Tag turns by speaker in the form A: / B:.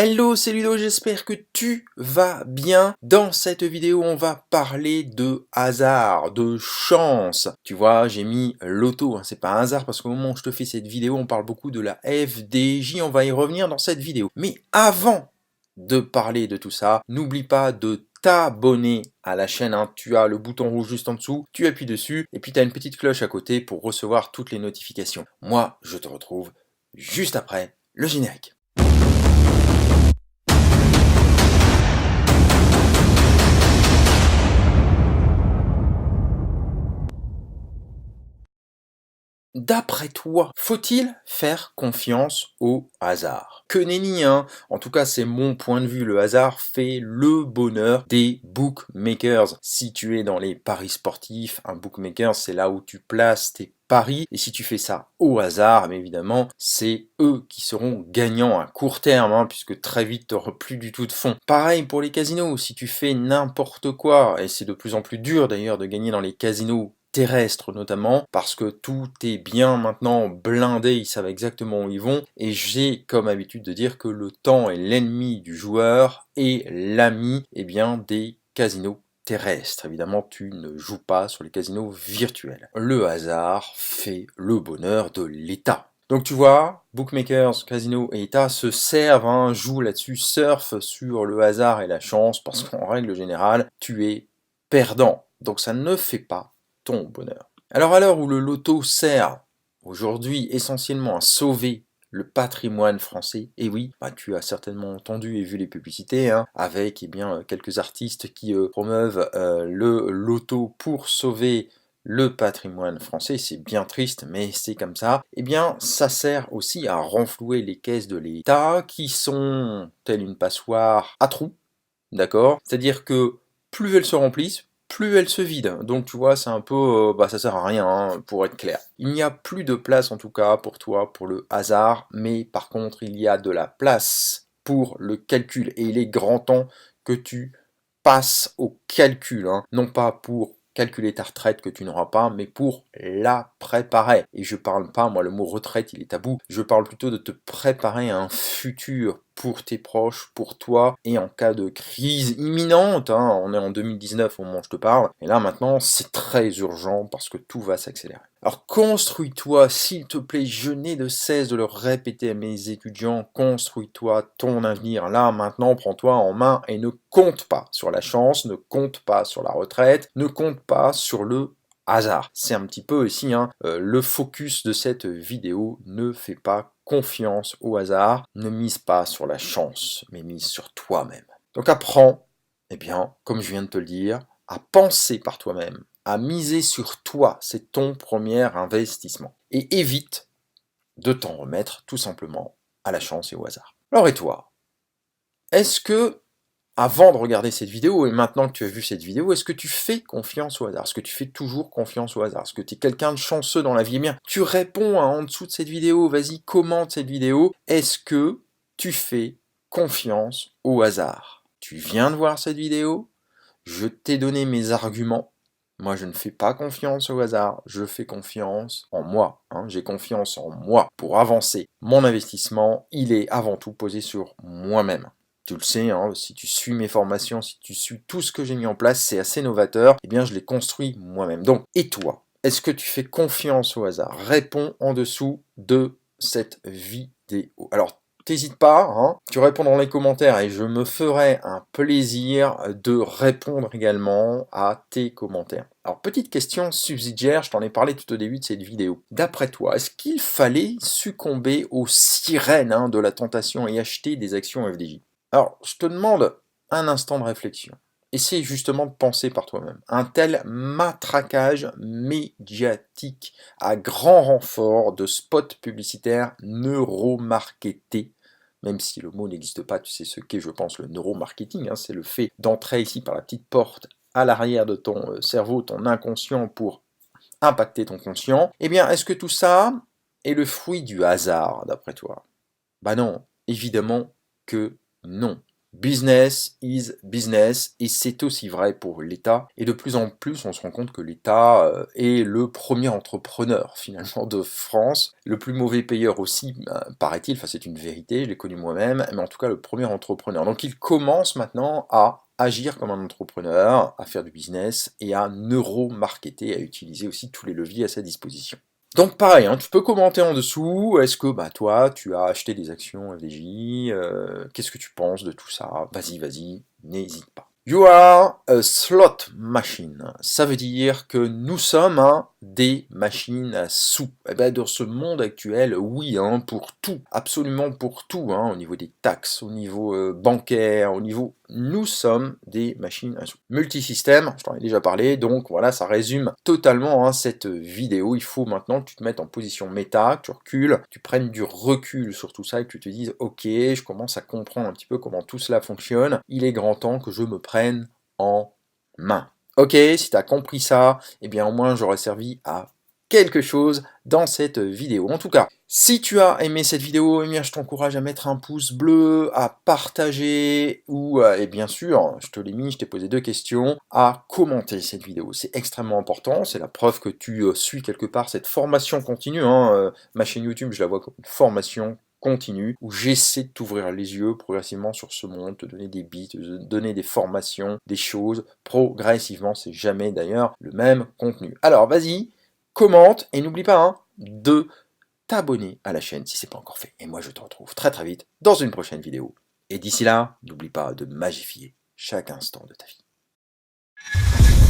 A: Hello, c'est Ludo, j'espère que tu vas bien. Dans cette vidéo, on va parler de hasard, de chance. Tu vois, j'ai mis loto, hein, c'est pas un hasard parce qu'au moment où je te fais cette vidéo, on parle beaucoup de la FDJ, on va y revenir dans cette vidéo. Mais avant de parler de tout ça, n'oublie pas de t'abonner à la chaîne, hein. Tu as le bouton rouge juste en dessous, tu appuies dessus et puis tu as une petite cloche à côté pour recevoir toutes les notifications. Moi, je te retrouve juste après le générique. D'après toi, faut-il faire confiance au hasard? Que nenni, hein? En tout cas, c'est mon point de vue. Le hasard fait le bonheur des bookmakers. Si tu es dans les paris sportifs, un bookmaker, c'est là où tu places tes paris. Et si tu fais ça au hasard, mais évidemment, c'est eux qui seront gagnants à court terme, hein, puisque très vite, tu n'auras plus du tout de fonds. Pareil pour les casinos. Si tu fais n'importe quoi, et c'est de plus en plus dur d'ailleurs de gagner dans les casinos terrestres notamment, parce que tout est bien maintenant blindé, ils savent exactement où ils vont, et j'ai comme habitude de dire que le temps est l'ennemi du joueur et l'ami des casinos terrestres. Évidemment, tu ne joues pas sur les casinos virtuels. Le hasard fait le bonheur de l'État. Donc tu vois, bookmakers, casinos et État se servent, hein, jouent là-dessus, surfent sur le hasard et la chance, parce qu'en règle générale, tu es perdant. Donc ça ne fait pas ton bonheur. Alors à l'heure où le loto sert aujourd'hui essentiellement à sauver le patrimoine français, et oui, tu as certainement entendu et vu les publicités, hein, avec quelques artistes qui promeuvent le loto pour sauver le patrimoine français, c'est bien triste, mais c'est comme ça. Eh bien, ça sert aussi à renflouer les caisses de l'État, qui sont telles une passoire à trous, d'accord? C'est-à-dire que plus elles se remplissent, plus elles se vident. Donc tu vois, c'est un peu, ça sert à rien, hein, pour être clair. Il n'y a plus de place en tout cas pour toi, pour le hasard, mais par contre, il y a de la place pour le calcul. Et il est grand temps que tu passes au calcul, hein. Non pas pour calculer ta retraite que tu n'auras pas, mais pour la préparer. Et je parle pas, moi le mot retraite il est tabou, je parle plutôt de te préparer à un futur pour tes proches, pour toi, et en cas de crise imminente, hein, on est en 2019 au moment où je te parle, et là maintenant c'est très urgent parce que tout va s'accélérer. Alors construis-toi, s'il te plaît, je n'ai de cesse de le répéter à mes étudiants, construis-toi ton avenir, là maintenant prends-toi en main et ne compte pas sur la chance, ne compte pas sur la retraite, ne compte pas sur le hasard. C'est un petit peu aussi le focus de cette vidéo, ne fais pas confiance au hasard, ne mise pas sur la chance, mais mise sur toi-même. Donc apprends, comme je viens de te le dire, à penser par toi-même, à miser sur toi, c'est ton premier investissement. Et évite de t'en remettre tout simplement à la chance et au hasard. Alors et toi, est-ce que, avant de regarder cette vidéo, et maintenant que tu as vu cette vidéo, est-ce que tu fais confiance au hasard? Est-ce que tu fais toujours confiance au hasard? Est-ce que tu es quelqu'un de chanceux dans la vie? Eh bien, tu réponds en dessous de cette vidéo, vas-y, commente cette vidéo. Est-ce que tu fais confiance au hasard? Tu viens de voir cette vidéo? Je t'ai donné mes arguments. Moi, je ne fais pas confiance au hasard, je fais confiance en moi, hein. J'ai confiance en moi pour avancer. Mon investissement, il est avant tout posé sur moi-même. Tu le sais, hein, si tu suis mes formations, si tu suis tout ce que j'ai mis en place, c'est assez novateur, je l'ai construit moi-même. Donc, et toi, est-ce que tu fais confiance au hasard? Réponds en dessous de cette vidéo. Alors, t'hésites pas, hein, tu réponds dans les commentaires et je me ferai un plaisir de répondre également à tes commentaires. Alors, petite question subsidiaire, je t'en ai parlé tout au début de cette vidéo. D'après toi, est-ce qu'il fallait succomber aux sirènes, de la tentation et acheter des actions FDJ? Alors, je te demande un instant de réflexion. Essaye justement de penser par toi-même. Un tel matraquage médiatique à grand renfort de spots publicitaires neuromarketés, même si le mot n'existe pas, tu sais ce qu'est, je pense, le neuromarketing, hein, c'est le fait d'entrer ici par la petite porte à l'arrière de ton cerveau, ton inconscient, pour impacter ton conscient. Est-ce que tout ça est le fruit du hasard, d'après toi? Non, évidemment que non. Business is business, et c'est aussi vrai pour l'État. Et de plus en plus, on se rend compte que l'État est le premier entrepreneur finalement de France, le plus mauvais payeur aussi, paraît-il, enfin c'est une vérité, je l'ai connu moi-même, mais en tout cas le premier entrepreneur. Donc il commence maintenant à agir comme un entrepreneur, à faire du business et à neuromarketer, à utiliser aussi tous les leviers à sa disposition. Donc pareil, hein, tu peux commenter en dessous, est-ce que toi, tu as acheté des actions FDJ, qu'est-ce que tu penses de tout ça? Vas-y, n'hésite pas. You are a slot machine. Ça veut dire que nous sommes des machines à sous. Et ben, dans ce monde actuel, oui, pour tout, absolument pour tout, au niveau des taxes, au niveau bancaire, au niveau... Nous sommes des machines à sous. Multisystème, je t'en ai déjà parlé, donc voilà, ça résume totalement cette vidéo. Il faut maintenant que tu te mettes en position méta, que tu recules, tu prennes du recul sur tout ça et que tu te dises, ok, je commence à comprendre un petit peu comment tout cela fonctionne. Il est grand temps que je me prenne en main. Ok, si tu as compris ça, eh bien au moins j'aurais servi à quelque chose dans cette vidéo. En tout cas, si tu as aimé cette vidéo, eh bien, je t'encourage à mettre un pouce bleu, à partager ou, et bien sûr, je te l'ai mis, je t'ai posé 2 questions, à commenter cette vidéo. C'est extrêmement important, c'est la preuve que tu suis quelque part cette formation continue. Ma chaîne YouTube, je la vois comme une formation continue, où j'essaie de t'ouvrir les yeux progressivement sur ce monde, te donner des bits, te donner des formations, des choses, progressivement, c'est jamais d'ailleurs le même contenu. Alors vas-y, commente et n'oublie pas de t'abonner à la chaîne si ce n'est pas encore fait. Et moi je te retrouve très très vite dans une prochaine vidéo. Et d'ici là, n'oublie pas de magifier chaque instant de ta vie.